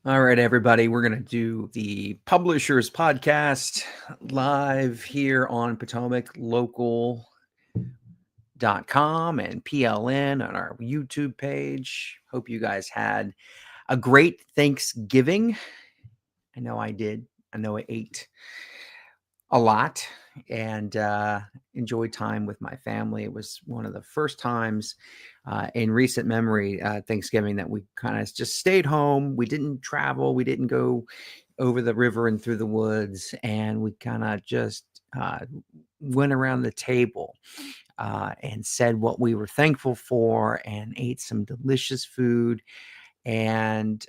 All right, everybody, we're going to do the Publishers Podcast live here on PotomacLocal.com and PLN on our YouTube page. Hope you guys had a great Thanksgiving. I know I did. I know I ate a lot and enjoyed time with my family. It was one of the first times in recent memory, Thanksgiving, that we kind of just stayed home. We didn't travel. We didn't go over the river and through the woods. And we kind of just went around the table and said what we were thankful for and ate some delicious food and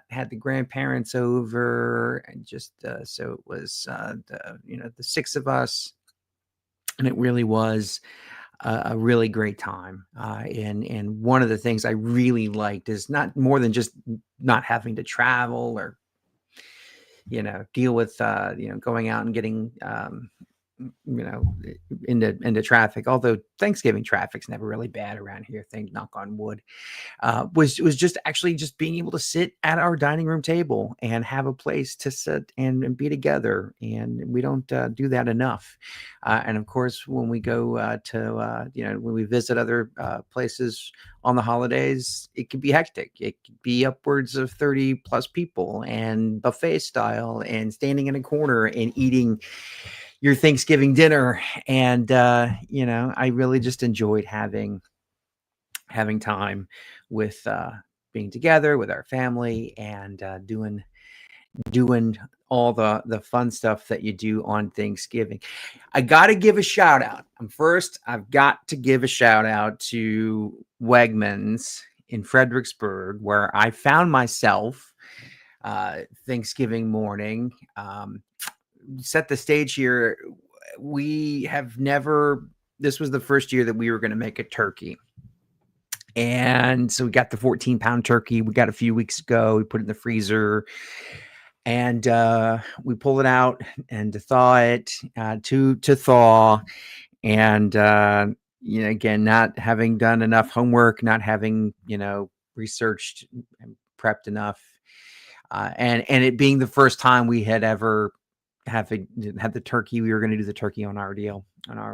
had the grandparents over, and just so it was the six of us, and it really was a really great time. And one of the things I really liked is not more than just not having to travel or deal with going out and getting into traffic, although Thanksgiving traffic's never really bad around here, knock on wood. Was just actually just being able to sit at our dining room table and have a place to sit and be together, and we don't do that enough. And of course, when we go when we visit other places on the holidays, it could be hectic. It could be upwards of 30 plus people and buffet style and standing in a corner and eating your Thanksgiving dinner. And I really just enjoyed having time with being together with our family and doing all the fun stuff that you do on Thanksgiving. I got to give a shout out. I've got to give a shout out to Wegmans in Fredericksburg, where I found myself Thanksgiving morning. Set the stage here. This was the first year that we were going to make a turkey. And so we got the 14-pound turkey. We got a few weeks ago. We put it in the freezer, and we pull it out and to thaw it, to thaw. And again, not having done enough homework, not having researched and prepped enough, and it being the first time we had ever had the turkey. We were going to do the turkey on our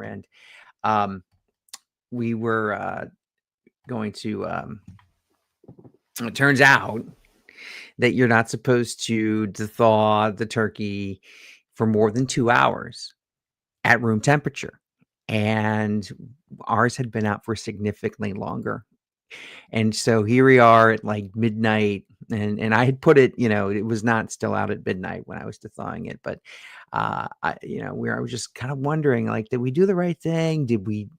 end. We were going to it turns out that you're not supposed to thaw the turkey for more than 2 hours at room temperature, and ours had been out for significantly longer. And so here we are at like midnight, and I had put it, it was not still out at midnight when I was thawing it, but I was just kind of wondering, like, did we do the right thing? Did we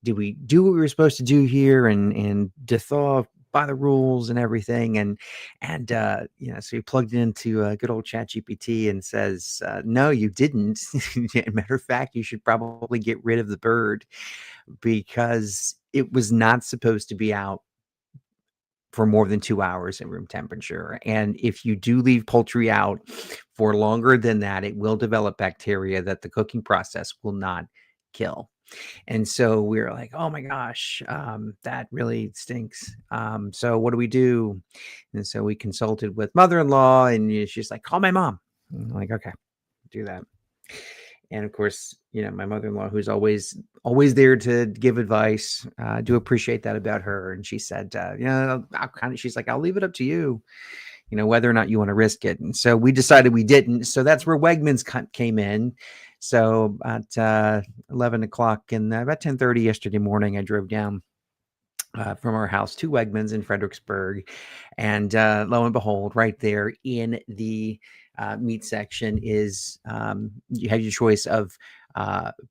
do what we were supposed to do here and thaw by the rules and everything? And so he plugged it into good old ChatGPT and says, no, you didn't. Matter of fact, you should probably get rid of the bird, because it was not supposed to be out for more than 2 hours at room temperature. And if you do leave poultry out for longer than that, it will develop bacteria that the cooking process will not kill. And so we were like, oh my gosh, that really stinks. So what do we do? And so we consulted with mother-in-law, and she's like, call my mom. And I'm like, okay, do that. And of course, my mother-in-law, who's always there to give advice, I do appreciate that about her. And she said, she's like, I'll leave it up to you, whether or not you want to risk it. And so we decided we didn't. So that's where Wegmans came in. So at 11 o'clock and about 10:30 yesterday morning, I drove down from our house to Wegmans in Fredericksburg. And lo and behold, right there in the meat section is you have your choice of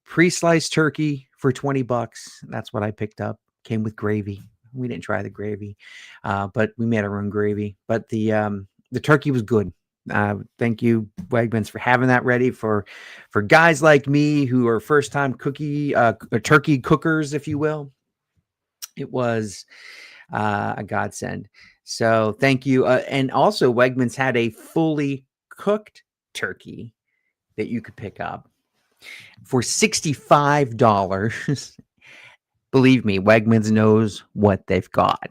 pre-sliced turkey for $20. That's what I picked up. Came with gravy. We didn't try the gravy, but we made our own gravy. But the turkey was good. Thank you, Wegmans, for having that ready for guys like me who are first-time turkey cookers, if you will. It was a godsend. So thank you. And also, Wegmans had a fully cooked turkey that you could pick up for $65. Believe me, Wegmans knows what they've got.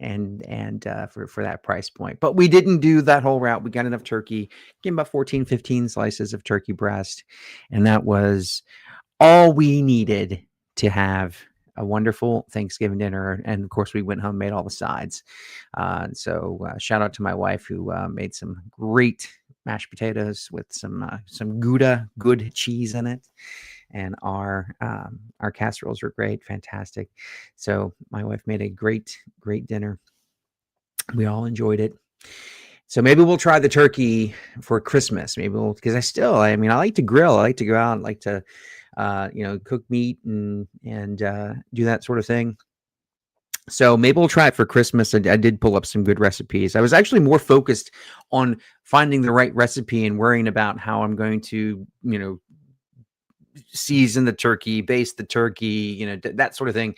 for that price point. But we didn't do that whole route. We got enough turkey, gave about 14, 15 slices of turkey breast, and that was all we needed to have a wonderful Thanksgiving dinner. And of course, we went home, made all the sides. So shout out to my wife who made some great mashed potatoes with some Gouda, good cheese in it. And our casseroles were great, fantastic. So my wife made a great dinner. We all enjoyed it. So maybe we'll try the turkey for Christmas. Maybe we'll, because I like to grill. I like to go out, I like to cook meat and do that sort of thing. So maybe we'll try it for Christmas. I did pull up some good recipes. I was actually more focused on finding the right recipe and worrying about how I'm going to, season the turkey, baste the turkey, that sort of thing.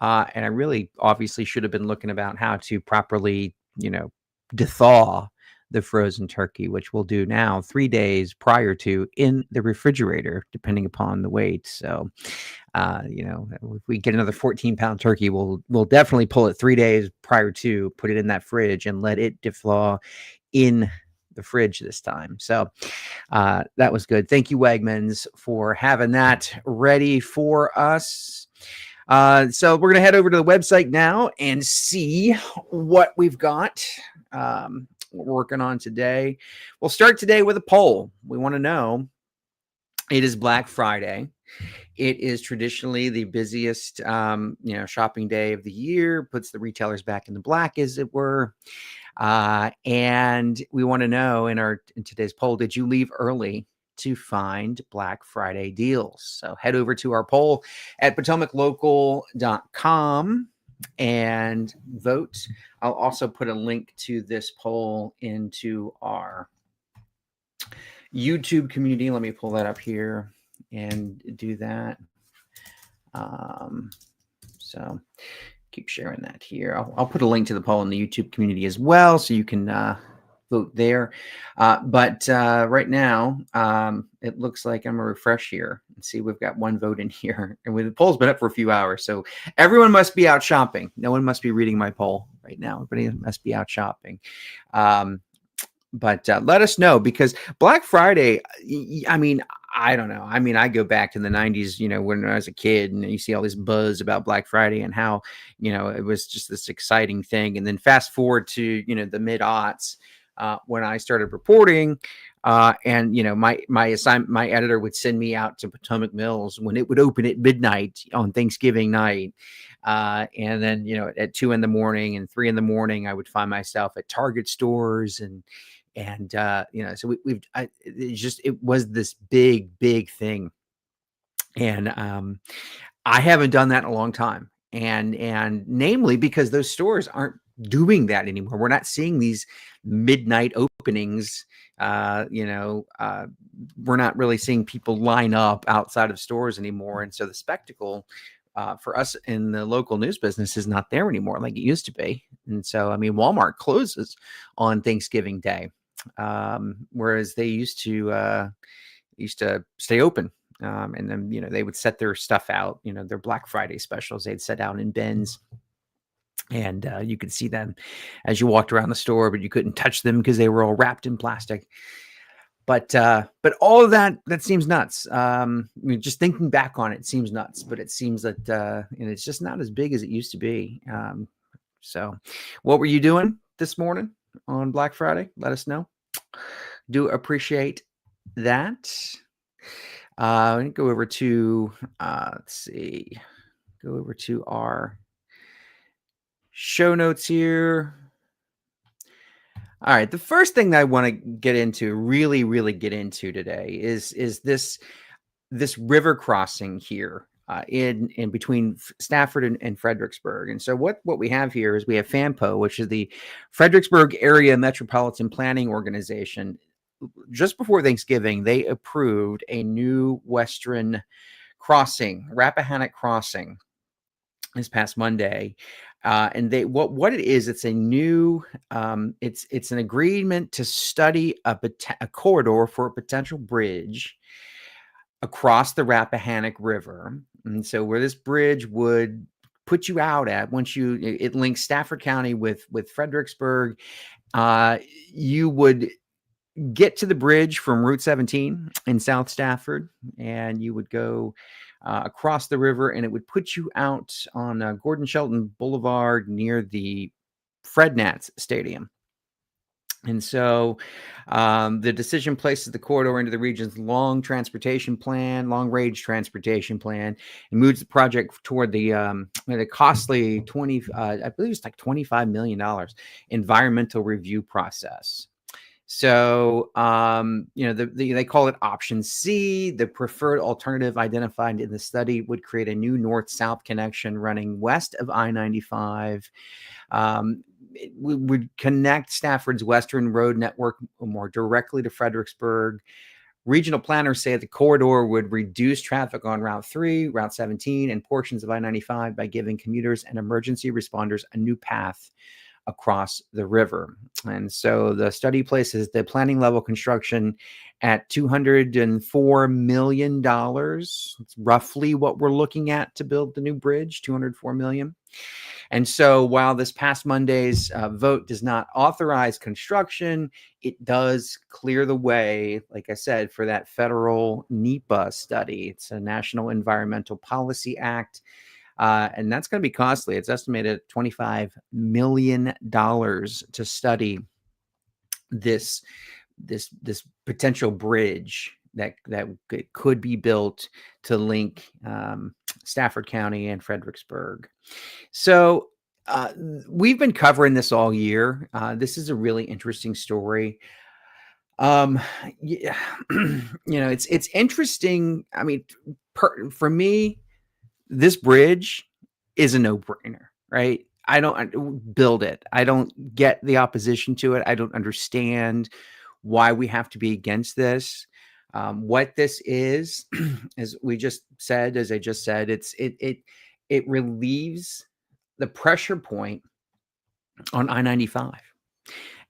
And I really obviously should have been looking about how to properly, thaw the frozen turkey, which we'll do now 3 days prior to in the refrigerator, depending upon the weight. So, if we get another 14-pound turkey, we'll definitely pull it 3 days prior to, put it in that fridge and let it deflaw in the fridge this time. So that was good. Thank you, Wegmans, for having that ready for us. So we're going to head over to the website now and see what we've got. We're working on today. We'll start today with a poll. We want to know, it is Black Friday. It is traditionally the busiest, shopping day of the year, puts the retailers back in the black, as it were. And we want to know in today's poll, did you leave early to find Black Friday deals? So head over to our poll at PotomacLocal.com and vote. I'll also put a link to this poll into our YouTube community. Let me pull that up here and do that. So keep sharing that here. I'll put a link to the poll in the YouTube community as well, so you can vote there. But right now, it looks like I'm going to refresh here and see we've got one vote in here. And the poll's been up for a few hours, so everyone must be out shopping. No one must be reading my poll right now. Everybody must be out shopping. But let us know, because Black Friday, I don't know. I go back to the 90s, when I was a kid, and you see all this buzz about Black Friday and how, it was just this exciting thing. And then fast forward to, the mid-aughts, when I started reporting, and, my editor would send me out to Potomac Mills when it would open at midnight on Thanksgiving night. And then, at 2 a.m. and 3 a.m, I would find myself at Target stores and so it was this big thing. And I haven't done that in a long time. And namely because those stores aren't doing that anymore. We're not seeing these midnight openings. We're not really seeing people line up outside of stores anymore. And so the spectacle for us in the local news business is not there anymore like it used to be. And so, Walmart closes on Thanksgiving Day, whereas they used to stay open. And then, they would set their stuff out, their Black Friday specials, they'd set out in bins. And you could see them as you walked around the store, but you couldn't touch them because they were all wrapped in plastic. But all of that seems nuts. Just thinking back on it seems nuts, but it seems that it's just not as big as it used to be. So what were you doing this morning on Black Friday? Let us know. Do appreciate that. Go over to go over to our show notes here. All right. The first thing that I want to get into, really get into today is this river crossing here in between Stafford and Fredericksburg. And so what we have here is we have FAMPO, which is the Fredericksburg Area Metropolitan Planning Organization. Just before Thanksgiving, they approved a new western crossing, Rappahannock crossing, this past Monday. And what it is, it's a new, it's an agreement to study a corridor for a potential bridge across the Rappahannock River. And so where this bridge would put you out at, once it links Stafford County with Fredericksburg, you would get to the bridge from Route 17 in South Stafford, and you would go across the river, and it would put you out on Gordon Shelton Boulevard near the Fred Nats Stadium. And so the decision places the corridor into the region's long-range transportation plan, and moves the project toward the costly I believe it's like $25 million environmental review process. So, they call it option C. The preferred alternative identified in the study would create a new north-south connection running west of I-95. It would connect Stafford's western road network more directly to Fredericksburg. Regional planners say the corridor would reduce traffic on Route 3, Route 17, and portions of I-95 by giving commuters and emergency responders a new path across the river. And so the study places the planning level construction at $204 million. It's roughly what we're looking at to build the new bridge, $204 million. And so while this past Monday's vote does not authorize construction, it does clear the way, like I said, for that federal NEPA study. It's a National Environmental Policy Act. And that's going to be costly. It's estimated at $25 million to study this potential bridge that could be built to link Stafford County and Fredericksburg. So we've been covering this all year. This is a really interesting story. It's interesting. I mean, for me, this bridge is a no-brainer, right? I don't build it. I don't get the opposition to it. I don't understand why we have to be against this. What this is, as I just said, it relieves the pressure point on I-95,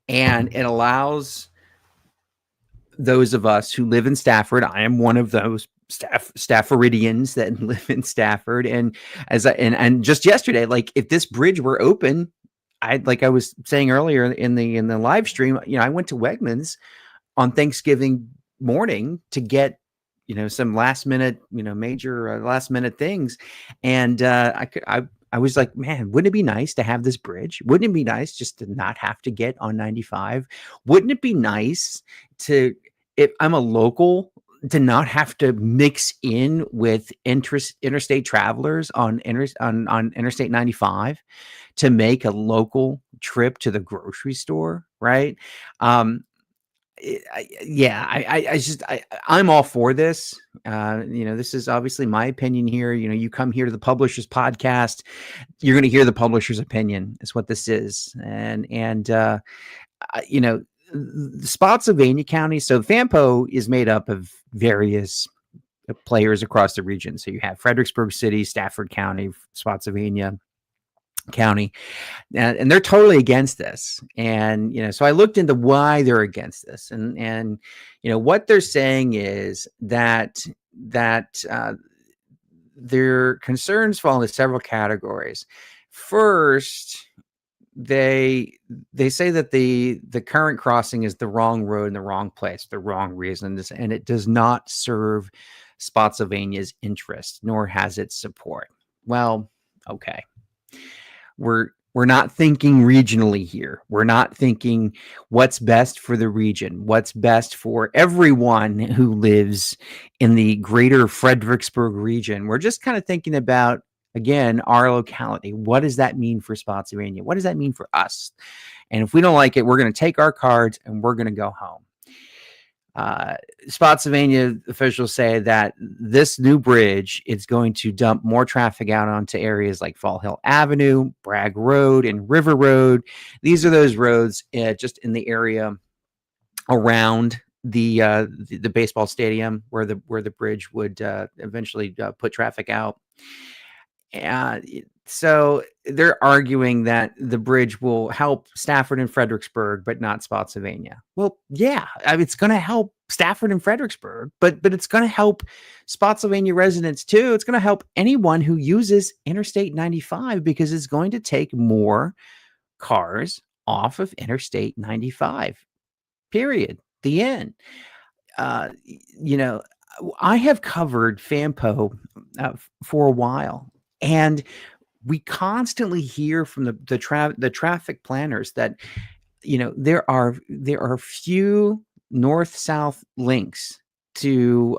and it allows those of us who live in Stafford. I am one of those Staffordians that live in Stafford, and just yesterday, like, if this bridge were open, like I was saying earlier in the live stream, I went to Wegmans on Thanksgiving morning to get some last minute major last minute things, and I was like, man, wouldn't it be nice to have this bridge? Wouldn't it be nice just to not have to get on 95? Wouldn't it be nice to, if I'm a local, to not have to mix in with interstate travelers on Interstate 95 to make a local trip to the grocery store, right? I'm all for this. This is obviously my opinion here. You come here to the Publishers Podcast, you're going to hear the publisher's opinion. Is what this is, and Spotsylvania County. So FAMPO is made up of various players across the region. So you have Fredericksburg City, Stafford County, Spotsylvania County, and they're totally against this. And so I looked into why they're against this, and what they're saying is that their concerns fall into several categories. First, they say that the current crossing is the wrong road in the wrong place, the wrong reasons, and it does not serve Spotsylvania's interest, nor has its support. Well, okay. We're not thinking regionally here. We're not thinking what's best for the region, what's best for everyone who lives in the greater Fredericksburg region. We're just kind of thinking about, again, our locality. What does that mean for Spotsylvania? What does that mean for us? And if we don't like it, we're going to take our cards and we're going to go home. Spotsylvania officials say that this new bridge is going to dump more traffic out onto areas like Fall Hill Avenue, Bragg Rd, and River Road. These are those roads just in the area around the baseball stadium where the bridge would eventually put traffic out. So they're arguing that the bridge will help Stafford and Fredericksburg, but not Spotsylvania. Well, yeah, I mean, it's going to help Stafford and Fredericksburg, but it's going to help Spotsylvania residents too. It's going to help anyone who uses Interstate 95 because it's going to take more cars off of Interstate 95. Period. The end. You know, I have covered FAMPO for a while, and we constantly hear from the traffic planners that there are few north-south links to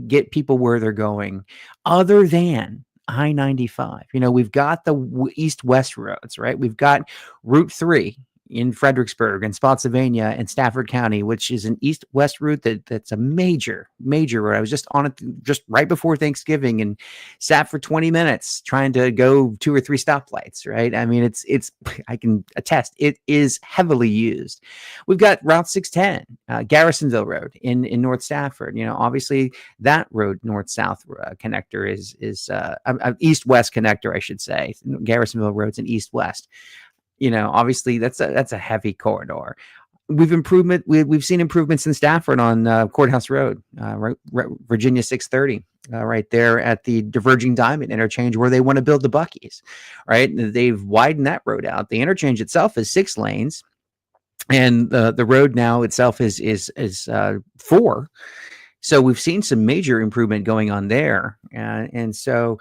get people where they're going other than I-95. We've got the east-west roads, right? We've got Route 3 in Fredericksburg and Spotsylvania and Stafford County, which is an east-west route that's a major road. I was just on it just right before Thanksgiving and sat for 20 minutes trying to go 2 or 3 stoplights, right? I mean, it's I can attest, it is heavily used. We've got Route 610, Garrisonville Road in North Stafford. Obviously that road north-south connector is east-west connector, I should say. Garrisonville Road's an east-west. Obviously that's a heavy corridor. We've seen improvements in Stafford on Courthouse Road, Virginia 630, right there at the diverging diamond interchange where they want to build the Buc-ee's, right? They've widened that road out. The interchange itself is 6 lanes, and the road now itself is 4. So we've seen some major improvement going on there, and so,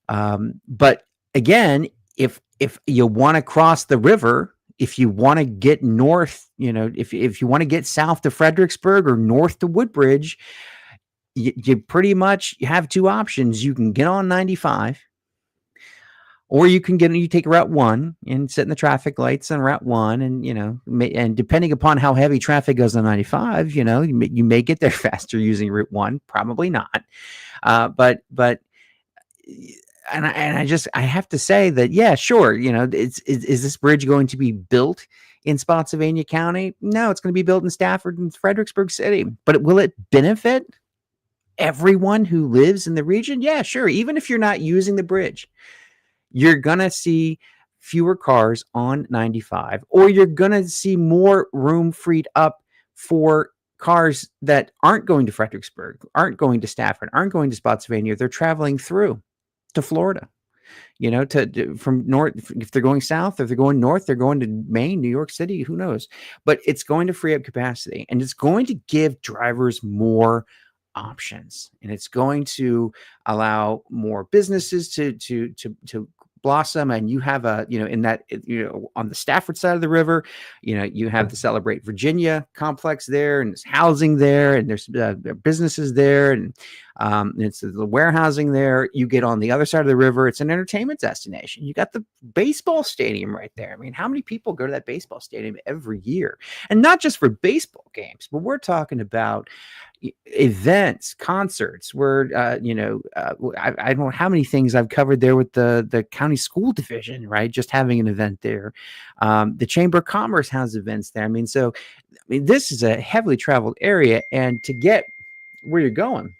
but again, if you want to cross the river, if you want to get north, if you want to get south to Fredericksburg or north to Woodbridge, you pretty much have 2 options. You can get on 95, or you take Route 1 and sit in the traffic lights on Route 1, and depending upon how heavy traffic goes on 95, you may get there faster using Route 1, probably not. But I have to say that, yeah, sure. Is this bridge going to be built in Spotsylvania County? No, it's going to be built in Stafford and Fredericksburg City. But will it benefit everyone who lives in the region? Yeah, sure. Even if you're not using the bridge, you're going to see fewer cars on 95, or you're going to see more room freed up for cars that aren't going to Fredericksburg, aren't going to Stafford, aren't going to Spotsylvania. They're traveling through to Florida, from north. If they're going south, if they're going north, they're going to Maine, New York City, who knows? But it's going to free up capacity, and it's going to give drivers more options, and it's going to allow more businesses to blossom. And you have in that, on the Stafford side of the river, you have the Celebrate Virginia complex there, and there's housing there, and there's businesses there, and it's the warehousing there. You get on the other side of the river, it's an entertainment destination. You got the baseball stadium right there. I mean, how many people go to that baseball stadium every year? And not just for baseball games, but we're talking about events, concerts, where I don't know how many things I've covered there with the county school division, right? Just having an event there. The Chamber of Commerce has events there. This is a heavily traveled area, and to get where you're going,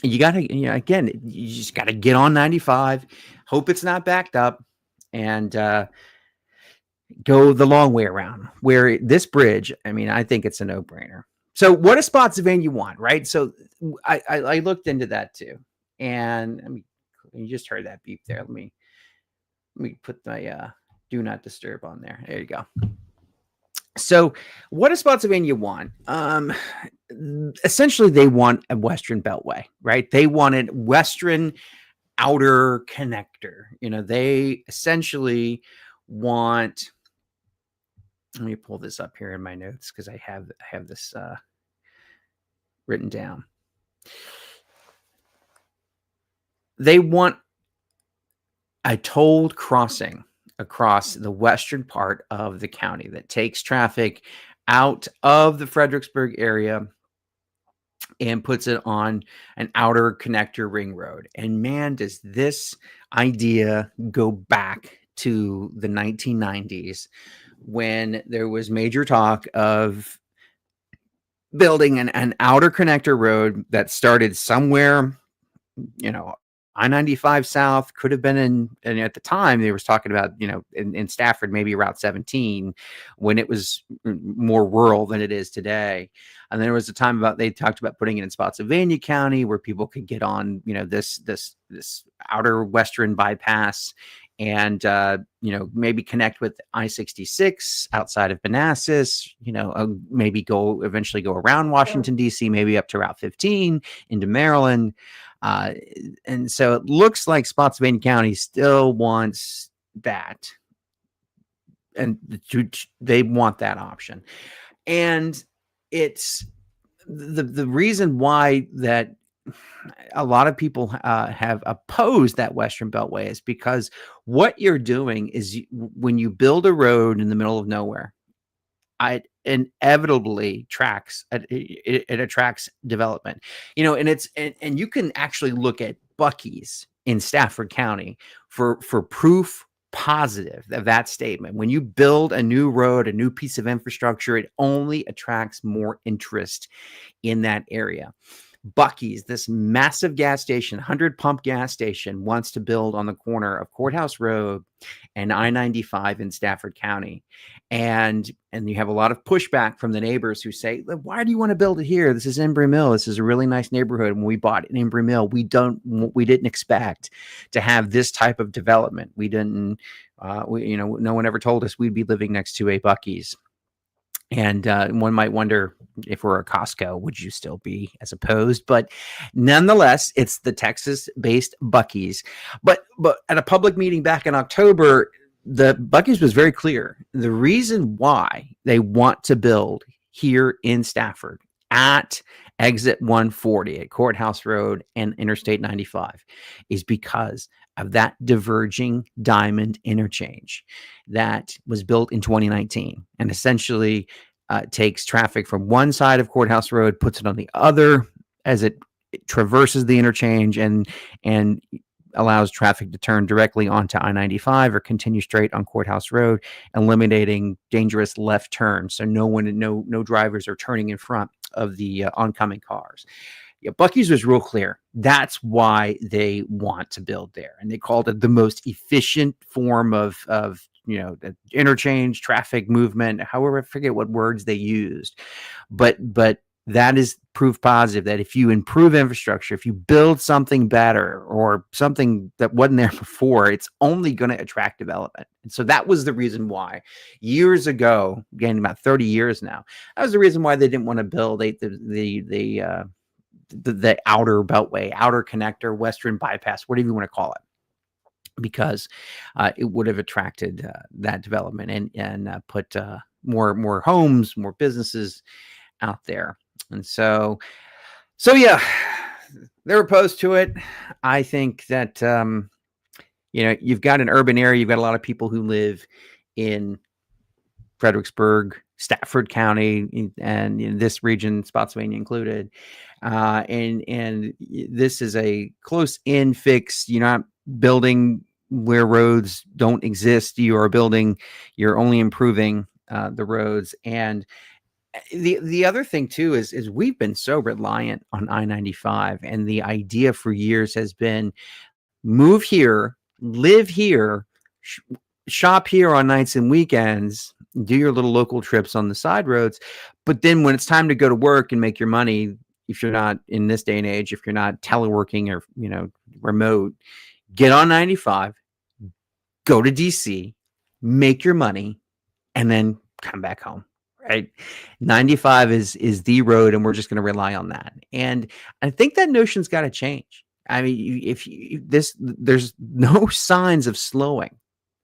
you got to, again, you just got to get on 95, hope it's not backed up, and go the long way around. Where this bridge, I think it's a no-brainer. So what does Spotsylvania want, right? So I looked into that too, and you just heard that beep there. Let me put my do not disturb on there. There you go. So what does Spotsylvania want? Essentially, they want a Western Beltway, right? They wanted Western outer connector. They essentially want. Let me pull this up here in my notes because I have this written down. They want a tolled crossing across the western part of the county that takes traffic out of the Fredericksburg area and puts it on an outer connector ring road. And man, does this idea go back to the 1990s, when there was major talk of building an outer connector road that started somewhere, I-95 South could have been and at the time they was talking about, in Stafford, maybe Route 17, when it was more rural than it is today. And there was a time they talked about putting it in Spotsylvania County where people could get on, this outer western bypass and, maybe connect with I-66 outside of Manassas, maybe eventually go around Washington, D.C., maybe up to Route 15 into Maryland. And so it looks like Spotsylvania County still wants that, and they want that option. And it's the reason why that a lot of people have opposed that Western Beltway is because what you're doing is when you build a road in the middle of nowhere, it inevitably it attracts development, and you can actually look at Buc-ee's in Stafford County for proof positive of that statement. When you build a new road, a new piece of infrastructure, it only attracts more interest in that area. Buc-ee's, this massive gas station, 100 pump gas station, wants to build on the corner of Courthouse Road and I-95 in Stafford County. And you have a lot of pushback from the neighbors who say, why do you want to build it here? This is Embry Mill. This is a really nice neighborhood. When we bought it in Embry Mill, we didn't expect to have this type of development. We didn't, no one ever told us we'd be living next to a Buc-ee's. And one might wonder, if we're a Costco, would you still be as opposed? But nonetheless, it's the Texas-based Buc-ee's. But at a public meeting back in October, the Buc-ee's was very clear. The reason why they want to build here in Stafford at exit 140 at Courthouse Road and Interstate 95 is because of that diverging diamond interchange that was built in 2019 and essentially takes traffic from one side of Courthouse Road, puts it on the other as it traverses the interchange and allows traffic to turn directly onto I-95 or continue straight on Courthouse Road, eliminating dangerous left turns. So no drivers are turning in front of the oncoming cars. Yeah, Buc-ee's was real clear. That's why they want to build there. And they called it the most efficient form of the interchange, traffic movement, however, I forget what words they used. But that is proof positive that if you improve infrastructure, if you build something better or something that wasn't there before, it's only going to attract development. And so that was the reason why years ago, again, about 30 years now, that was the reason why they didn't want to build the outer beltway, outer connector, western bypass, whatever you want to call it, because it would have attracted that development and put more homes, more businesses out there. And so yeah, they're opposed to it. I think that you've got an urban area, you've got a lot of people who live in Fredericksburg, Stafford County, and in this region, Spotsylvania included. And this is a close-in fix. You're not building where roads don't exist. You're only improving the roads. And the other thing too is we've been so reliant on I-95, and the idea for years has been move here, live here, shop here on nights and weekends, do your little local trips on the side roads. But then when it's time to go to work and make your money, if you're not in this day and age, if you're not teleworking or, remote, get on 95, go to DC, make your money, and then come back home. Right. 95 is the road, and we're just going to rely on that. And I think that notion's got to change. I mean, there's no signs of slowing.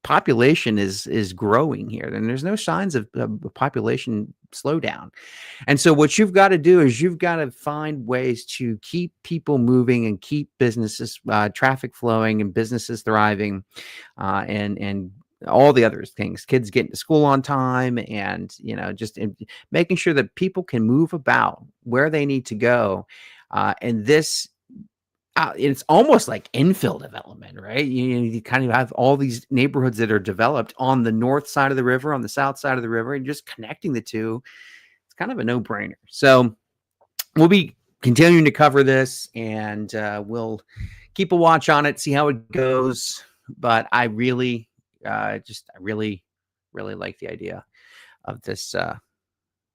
Population is growing here, and there's no signs of population slowdown. And so what you've got to do is you've got to find ways to keep people moving and keep businesses, traffic flowing and businesses thriving, and all the other things, kids getting to school on time, and just making sure that people can move about where they need to go. And this it's almost like infill development, right? You kind of have all these neighborhoods that are developed on the north side of the river, on the south side of the river, and just connecting the two. It's kind of a no-brainer. So we'll be continuing to cover this, and we'll keep a watch on it, see how it goes. But I really, I really like the idea of this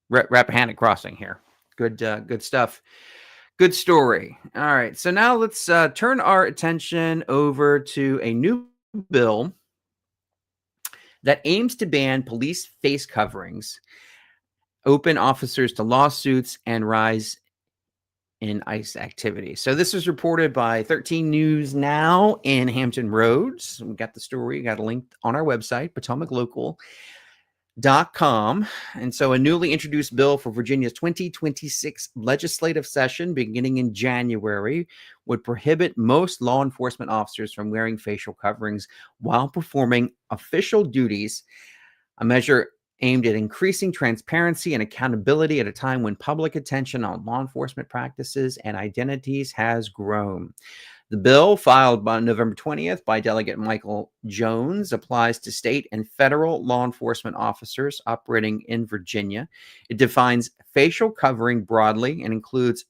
Rappahannock crossing here. Good stuff. Good story. All right. So now let's turn our attention over to a new bill that aims to ban police face coverings, open officers to lawsuits, and rise in ICE activity. So this was reported by 13 News Now in Hampton Roads. We got the story, got a link on our website, PotomacLocal.com. And so a newly introduced bill for Virginia's 2026 legislative session beginning in January would prohibit most law enforcement officers from wearing facial coverings while performing official duties, a measure aimed at increasing transparency and accountability at a time when public attention on law enforcement practices and identities has grown. The bill, filed on November 20th by Delegate Michael Jones, applies to state and federal law enforcement officers operating in Virginia. It defines facial covering broadly and includes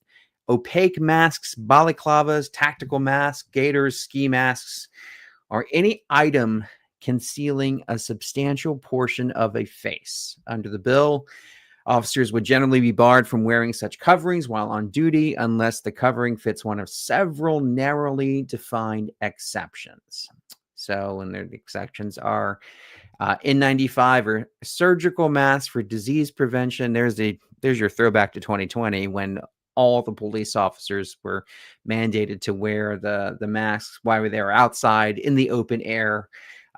opaque masks, balaclavas, tactical masks, gaiters, ski masks, or any item concealing a substantial portion of a face. Under the bill, officers would generally be barred from wearing such coverings while on duty unless the covering fits one of several narrowly defined exceptions. So, and the exceptions are N95 or surgical masks for disease prevention. There's your throwback to 2020 when all the police officers were mandated to wear the masks while they were outside in the open air.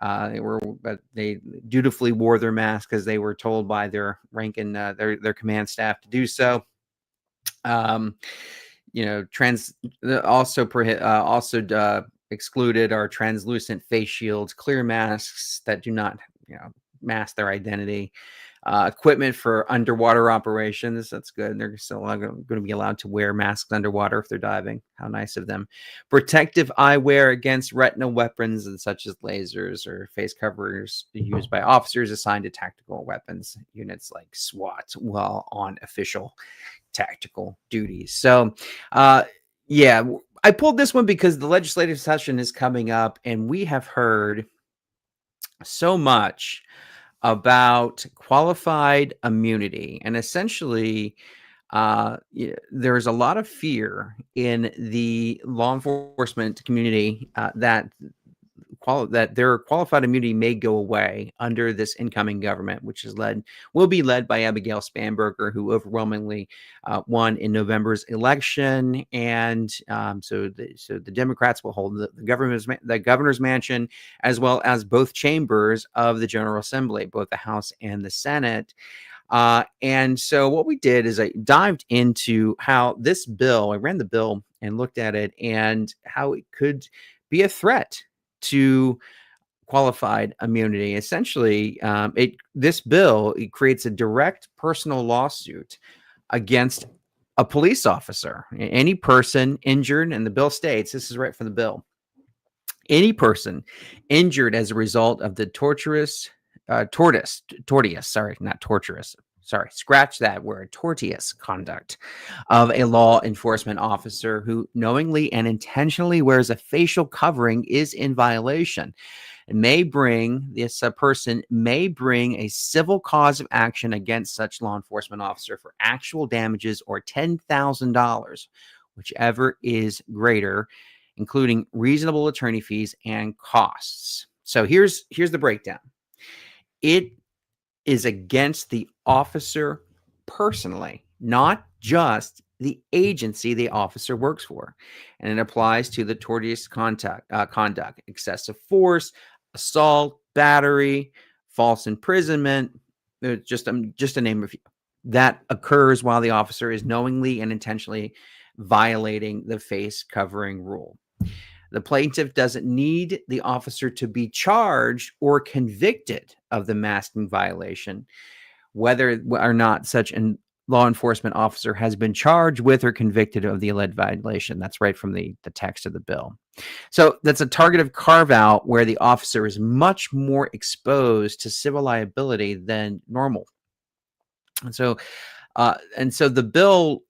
They dutifully wore their masks because they were told by their rank and their command staff to do so. Excluded are translucent face shields, clear masks that do not, mask their identity. Equipment for underwater operations. That's good. They're still going to be allowed to wear masks underwater if they're diving. How nice of them. Protective eyewear against retinal weapons such as lasers or face covers used by officers assigned to tactical weapons units like SWAT while on official tactical duties. So, I pulled this one because the legislative session is coming up and we have heard so much about qualified immunity. And essentially, there's a lot of fear in the law enforcement community that their qualified immunity may go away under this incoming government, which will be led by Abigail Spanberger, who overwhelmingly won in November's election. And so the Democrats will hold the governor's mansion, as well as both chambers of the General Assembly, both the House and the Senate. And so what we did is I dived into how this bill, I ran the bill and looked at it and how it could be a threat to qualified immunity. Essentially, this bill creates a direct personal lawsuit against a police officer. Any person injured, and the bill states, this is right from the bill, any person injured as a result of the tortious conduct of a law enforcement officer who knowingly and intentionally wears a facial covering is in violation. Person may bring a civil cause of action against such law enforcement officer for actual damages or $10,000, whichever is greater, including reasonable attorney fees and costs. So here's the breakdown. It is against the officer personally, not just the agency the officer works for. And it applies to the tortious conduct, excessive force, assault, battery, false imprisonment, just to name a few, that occurs while the officer is knowingly and intentionally violating the face covering rule. The plaintiff doesn't need the officer to be charged or convicted of the masking violation, whether or not such a law enforcement officer has been charged with or convicted of the alleged violation. That's right from the text of the bill. So that's a targeted carve out where the officer is much more exposed to civil liability than normal. And so the bill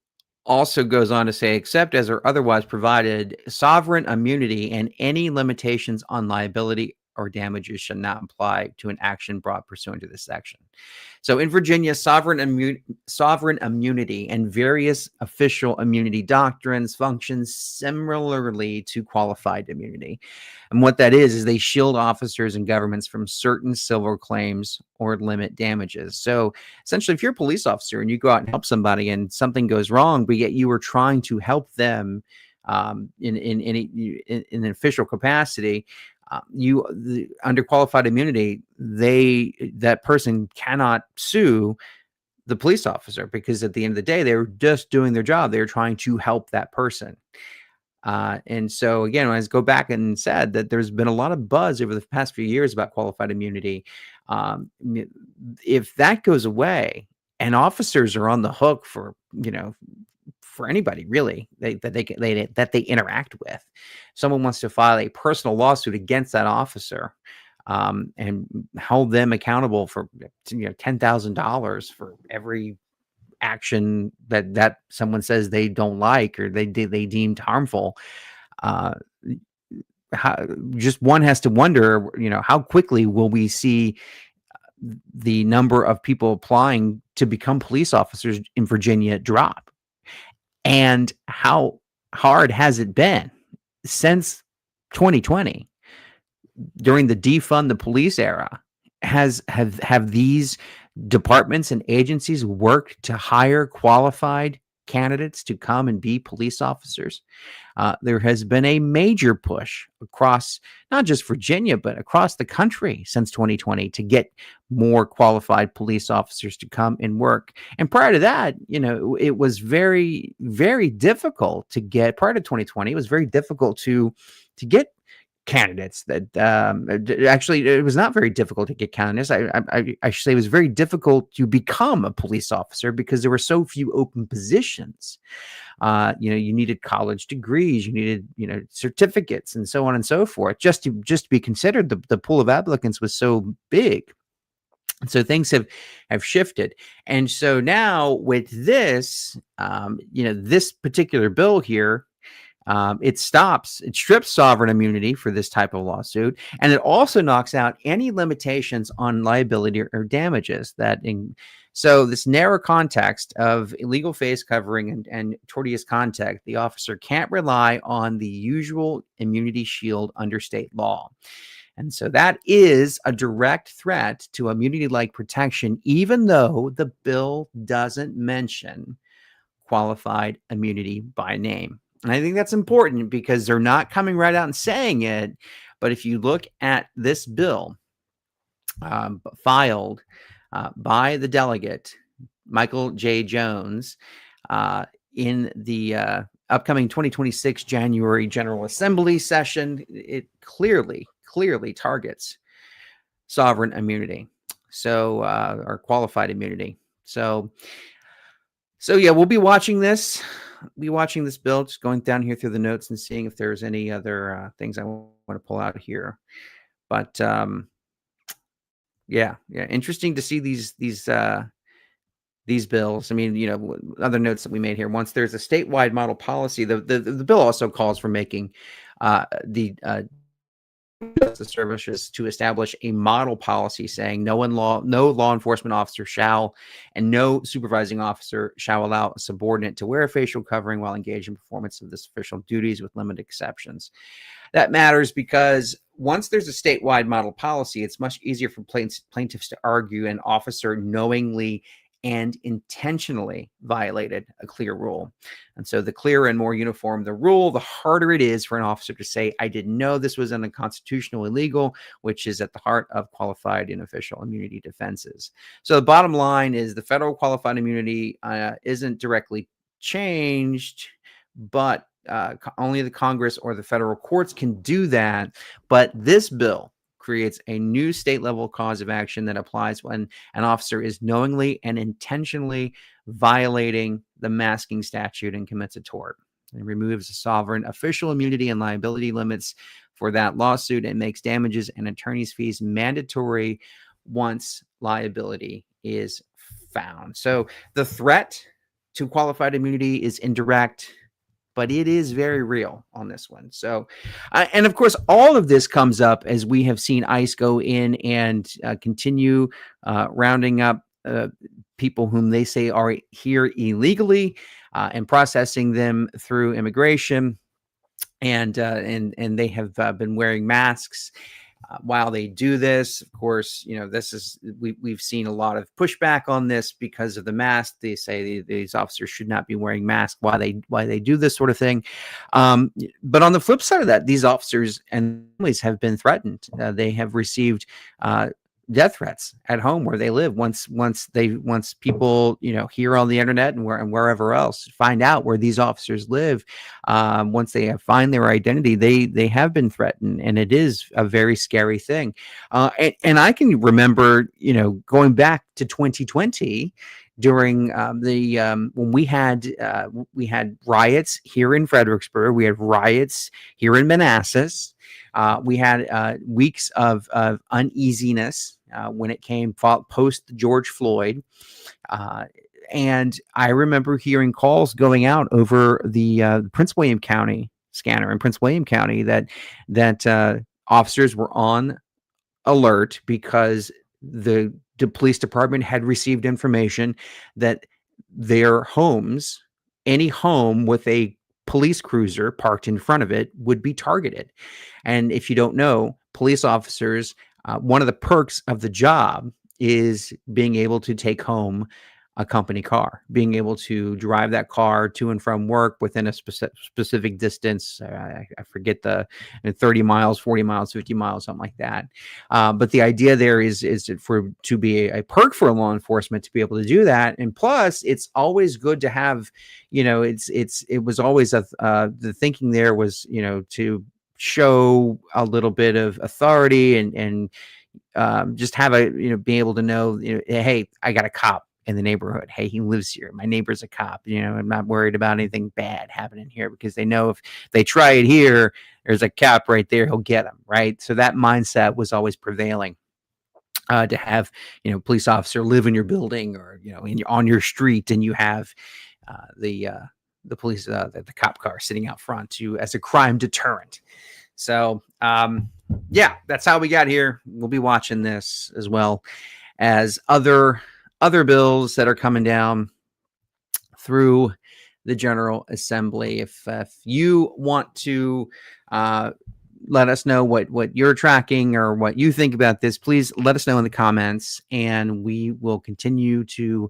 also goes on to say, except as are otherwise provided, sovereign immunity and any limitations on liability or damages should not apply to an action brought pursuant to this section. So in Virginia, sovereign immunity and various official immunity doctrines function similarly to qualified immunity. And what that is they shield officers and governments from certain civil claims or limit damages. So essentially, if you're a police officer and you go out and help somebody and something goes wrong, but yet you were trying to help them in an official capacity, under qualified immunity, that person cannot sue the police officer, because at the end of the day, they were just doing their job. They were trying to help that person. And so again, when I go back and said that there's been a lot of buzz over the past few years about qualified immunity, if that goes away and officers are on the hook for, for anybody really that they interact with, someone wants to file a personal lawsuit against that officer, and hold them accountable for $10,000 for every action that someone says they don't like or they deemed harmful. Just one has to wonder, how quickly will we see the number of people applying to become police officers in Virginia drop? And how hard has it been since 2020, during the defund the police era? Have these departments and agencies worked to hire qualified candidates to come and be police officers? There has been a major push across not just Virginia, but across the country since 2020 to get more qualified police officers to come and work. And prior to that, it was very, very difficult to get. Prior to 2020, it was very difficult to get candidates that actually, it was not very difficult to get candidates. I should say it was very difficult to become a police officer because there were so few open positions. You needed college degrees, you needed, certificates and so on and so forth. Just to be considered, the pool of applicants was so big. And so things have shifted. And so now with this, this particular bill here, it strips sovereign immunity for this type of lawsuit, and it also knocks out any limitations on liability or damages. So this narrow context of illegal face covering and tortious conduct, the officer can't rely on the usual immunity shield under state law. And so that is a direct threat to immunity-like protection, even though the bill doesn't mention qualified immunity by name. And I think that's important because they're not coming right out and saying it. But if you look at this bill filed by the delegate, Michael J. Jones, in the upcoming 2026 January General Assembly session, it clearly targets sovereign immunity, or qualified immunity. So yeah, we'll be watching this. Bill, just going down here through the notes and seeing if there's any other things I want to pull out here. But yeah, interesting to see these bills. I mean, other notes that we made here. Once there's a statewide model policy, the bill also calls for making the Justice Services to establish a model policy saying no law enforcement officer shall, and no supervising officer shall allow a subordinate to wear a facial covering while engaged in performance of this official duties, with limited exceptions. That matters because once there's a statewide model policy, it's much easier for plaintiffs to argue an officer knowingly and intentionally violated a clear rule. And so the clearer and more uniform the rule, the harder it is for an officer to say, I didn't know this was unconstitutional, illegal, which is at the heart of qualified and official immunity defenses. So the bottom line is the federal qualified immunity isn't directly changed, but only the Congress or the federal courts can do that. But this bill creates a new state level cause of action that applies when an officer is knowingly and intentionally violating the masking statute and commits a tort. It removes the sovereign official immunity and liability limits for that lawsuit and makes damages and attorney's fees mandatory once liability is found. So the threat to qualified immunity is indirect, but it is very real on this one. So, and of course, all of this comes up as we have seen ICE go in and continue rounding up people whom they say are here illegally and processing them through immigration. And they have been wearing masks while they do this. Of course, this is we've seen a lot of pushback on this because of the mask. They say these officers should not be wearing masks while they do this sort of thing. But on the flip side of that, these officers and families have been threatened. They have received death threats at home where they live. Once people hear on the internet and wherever else find out where these officers live, once they find their identity, they have been threatened, and it is a very scary thing. And I can remember going back to 2020 during when we had riots here in Fredericksburg, we had riots here in Manassas. We had weeks of uneasiness when it came post George Floyd. And I remember hearing calls going out over the Prince William County scanner in Prince William County that officers were on alert because the police department had received information that their homes, any home with a police cruiser parked in front of it, would be targeted. And if you don't know, police officers, one of the perks of the job is being able to take home a company car, being able to drive that car to and from work within a specific distance. I forget 30 miles, 40 miles, 50 miles, something like that. But the idea there is to be a perk for law enforcement to be able to do that. And plus, it's always good to have, it was always the thinking there was, to show a little bit of authority and just have be able to know, hey, I got a cop in the neighborhood. Hey, he lives here. My neighbor's a cop. I'm not worried about anything bad happening here because they know if they try it here, there's a cop right there. He'll get them, right? So that mindset was always prevailing. To have, police officer live in your building or, on your street, and you have the police, the cop car sitting out front as a crime deterrent. So, yeah, that's how we got here. We'll be watching this as well as other bills that are coming down through the General Assembly. If you want to let us know what you're tracking or what you think about this, please let us know in the comments, and we will continue to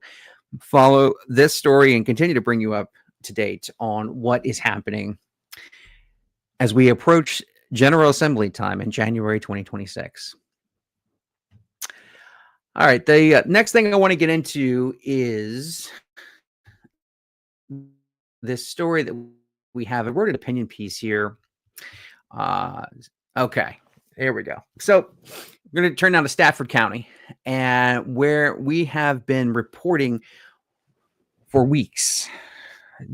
follow this story and continue to bring you up to date on what is happening as we approach General Assembly time in January 2026. All right, the next thing I want to get into is this story that we have. I wrote an opinion piece here. Okay, here we go. So we're going to turn now to Stafford County, and where we have been reporting for weeks,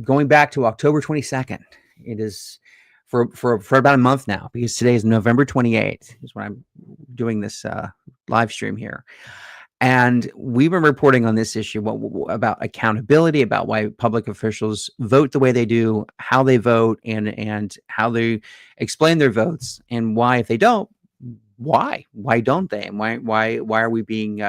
going back to October 22nd. It is for about a month now, because today is November 28th is when I'm doing this live stream here. And we've been reporting on this issue about accountability, about why public officials vote the way they do, how they vote, and how they explain their votes, and why, if they don't, why don't they, and why are we being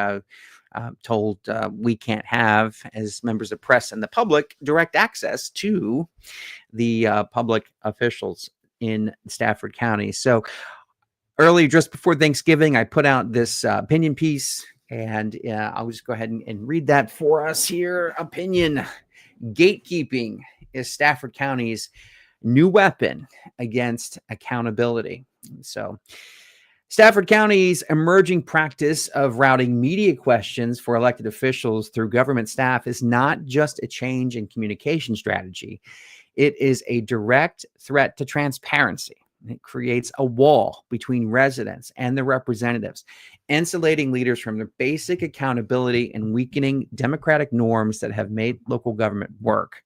told we can't have, as members of press and the public, direct access to the public officials in Stafford County. So early, just before Thanksgiving, I put out this opinion piece. And I'll just go ahead and read that for us here. Opinion: gatekeeping is Stafford County's new weapon against accountability. So Stafford County's emerging practice of routing media questions for elected officials through government staff is not just a change in communication strategy. It is a direct threat to transparency. It creates a wall between residents and the representatives, insulating leaders from their basic accountability and weakening democratic norms that have made local government work.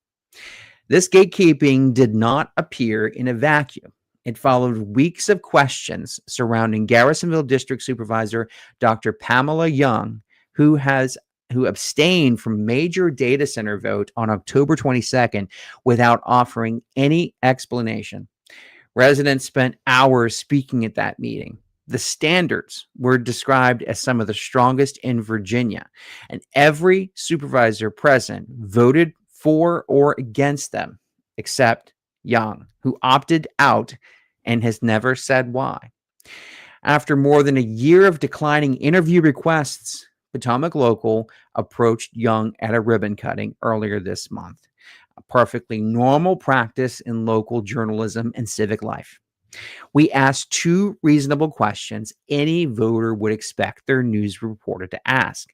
This gatekeeping did not appear in a vacuum. It followed weeks of questions surrounding Garrisonville District Supervisor Dr. Pamela Young, who has who abstained from major data center vote on October 22nd without offering any explanation. Residents spent hours speaking at that meeting. The standards were described as some of the strongest in Virginia, and every supervisor present voted for or against them, except Young, who opted out and has never said why. After more than a year of declining interview requests, Potomac Local approached Young at a ribbon cutting earlier this month, a perfectly normal practice in local journalism and civic life. We asked two reasonable questions any voter would expect their news reporter to ask.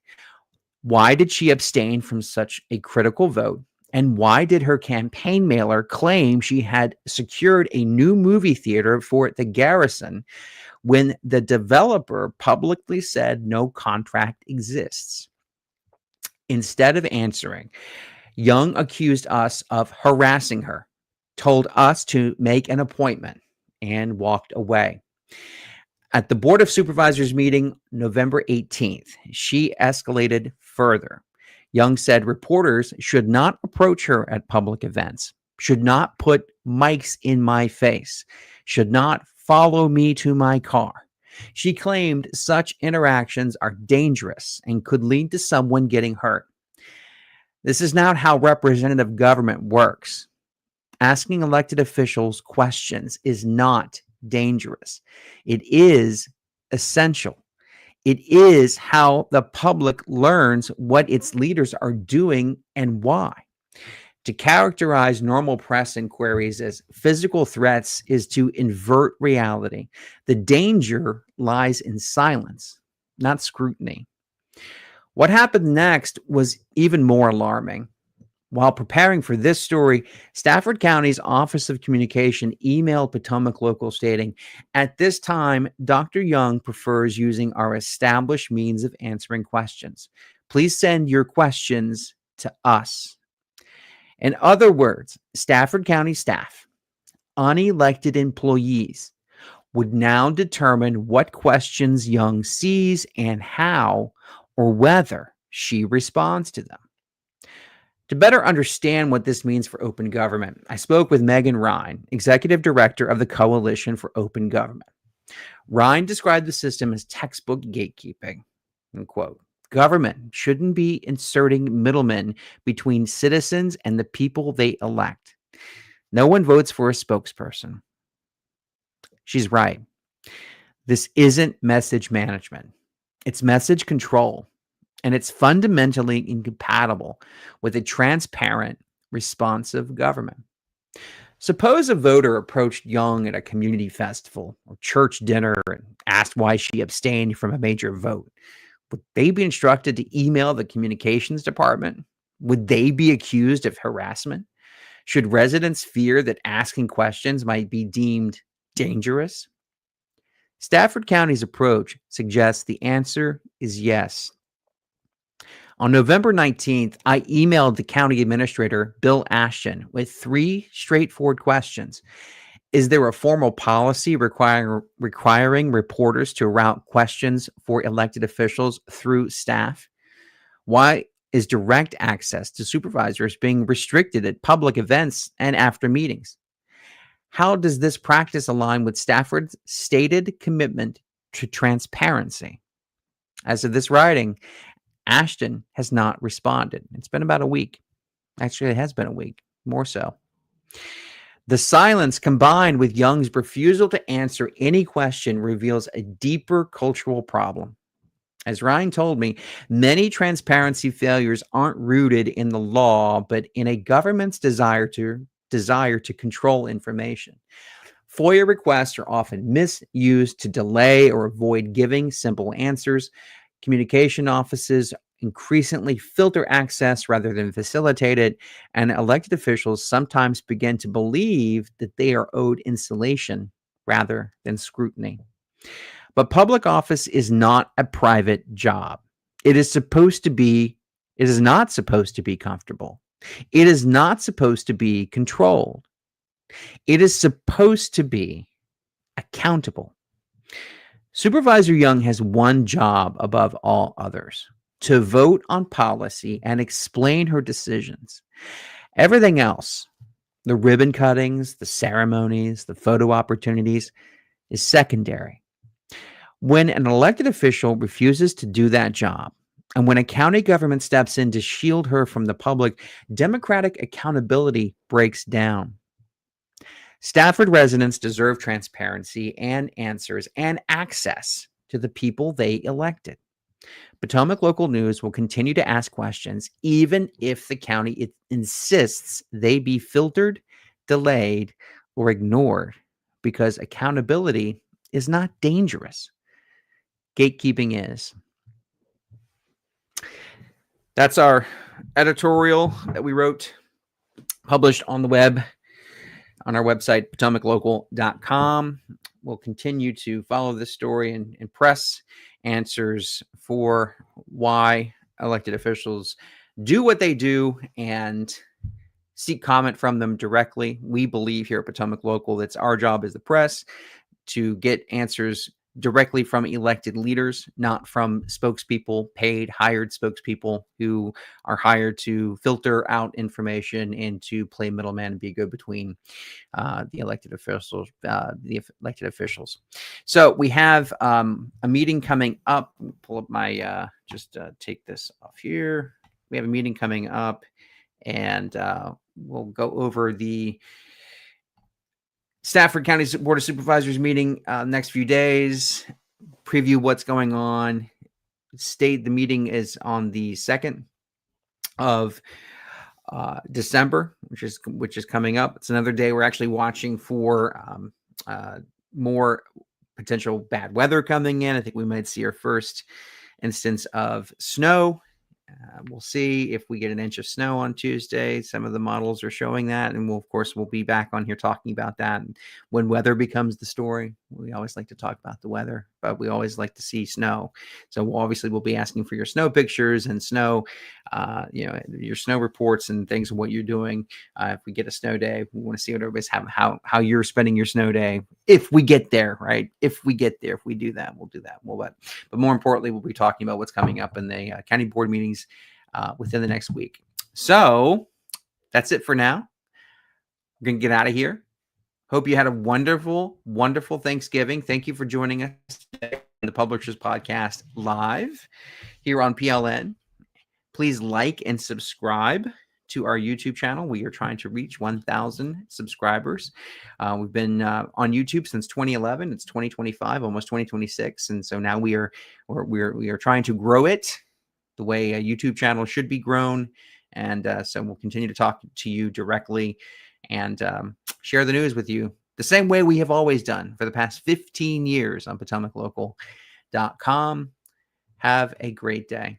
Why did she abstain from such a critical vote? And why did her campaign mailer claim she had secured a new movie theater for the Garrison when the developer publicly said no contract exists? Instead of answering, Young accused us of harassing her, told us to make an appointment, and walked away. At the Board of Supervisors meeting November 18th, she escalated further. Young said reporters should not approach her at public events, should not put mics in my face, should not follow me to my car. She claimed such interactions are dangerous and could lead to someone getting hurt. This is not how representative government works. Asking elected officials questions is not dangerous. It is essential. It is how the public learns what its leaders are doing and why. To characterize normal press inquiries as physical threats is to invert reality. The danger lies in silence, not scrutiny. What happened next was even more alarming. While preparing for this story, Stafford County's Office of Communication emailed Potomac Local stating, "At this time, Dr. Young prefers using our established means of answering questions. Please send your questions to us." In other words, Stafford County staff, unelected employees, would now determine what questions Young sees and how or whether she responds to them. To better understand what this means for open government, I spoke with Megan Ryan, Executive Director of the Coalition for Open Government. Ryan described the system as textbook gatekeeping. And quote, "Government shouldn't be inserting middlemen between citizens and the people they elect. No one votes for a spokesperson." She's right. This isn't message management. It's message control. And it's fundamentally incompatible with a transparent, responsive government. Suppose a voter approached Young at a community festival or church dinner and asked why she abstained from a major vote. Would they be instructed to email the communications department? Would they be accused of harassment? Should residents fear that asking questions might be deemed dangerous? Stafford County's approach suggests the answer is yes. On November 19th, I emailed the county administrator, Bill Ashton, with 3 straightforward questions. Is there a formal policy requiring reporters to route questions for elected officials through staff? Why is direct access to supervisors being restricted at public events and after meetings? How does this practice align with Stafford's stated commitment to transparency? As of this writing, Ashton has not responded. It's been about a week. Actually, it has been a week, more so. The silence combined with Young's refusal to answer any question reveals a deeper cultural problem. As Ryan told me, many transparency failures aren't rooted in the law, but in a government's desire to control information. FOIA requests are often misused to delay or avoid giving simple answers. Communication offices increasingly filter access rather than facilitate it, and elected officials sometimes begin to believe that they are owed insulation rather than scrutiny. But public office is not a private job. It is not supposed to be comfortable. It is not supposed to be controlled. It is supposed to be accountable. Supervisor Young has one job above all others: to vote on policy and explain her decisions. Everything else, the ribbon cuttings, the ceremonies, the photo opportunities, is secondary. When an elected official refuses to do that job, and when a county government steps in to shield her from the public, democratic accountability breaks down. Stafford residents deserve transparency and answers and access to the people they elected. Potomac Local News will continue to ask questions, even if the county insists they be filtered, delayed, or ignored, because accountability is not dangerous. Gatekeeping is. That's our editorial that we wrote, published on the web, on our website, potomaclocal.com. We'll continue to follow this story and press answers for why elected officials do what they do and seek comment from them directly. We believe here at Potomac Local that's our job as the press to get answers directly from elected leaders, not from spokespeople, paid, hired spokespeople who are hired to filter out information and to play middleman and be good between the elected officials. So we have a meeting coming up. Pull up my take this off here. We have a meeting coming up, and we'll go over the Stafford County Board of Supervisors meeting next few days, preview what's going on. The meeting is on the 2nd of December, which is coming up. It's another day we're actually watching for more potential bad weather coming in. I think we might see our first instance of snow. We'll see if we get an inch of snow on Tuesday. Some of the models are showing that, and we'll be back on here talking about that. And when weather becomes the story, we always like to talk about the weather, but we always like to see snow. So we'll be asking for your snow pictures and snow, your snow reports and things of what you're doing. If we get a snow day, we want to see what everybody's having, how you're spending your snow day. If we get there, right? If we do that, we'll do that. But more importantly, we'll be talking about what's coming up in the county board meetings within the next week. So that's it for now. We're going to get out of here. Hope you had a wonderful, wonderful Thanksgiving. Thank you for joining us today on the Publishers Podcast live here on PLN. Please like and subscribe to our YouTube channel. We are trying to reach 1,000 subscribers. We've been on YouTube since 2011. It's 2025, almost 2026, and so now we are trying to grow it the way a YouTube channel should be grown. And so we'll continue to talk to you directly and share the news with you the same way we have always done for the past 15 years on PotomacLocal.com. Have a great day.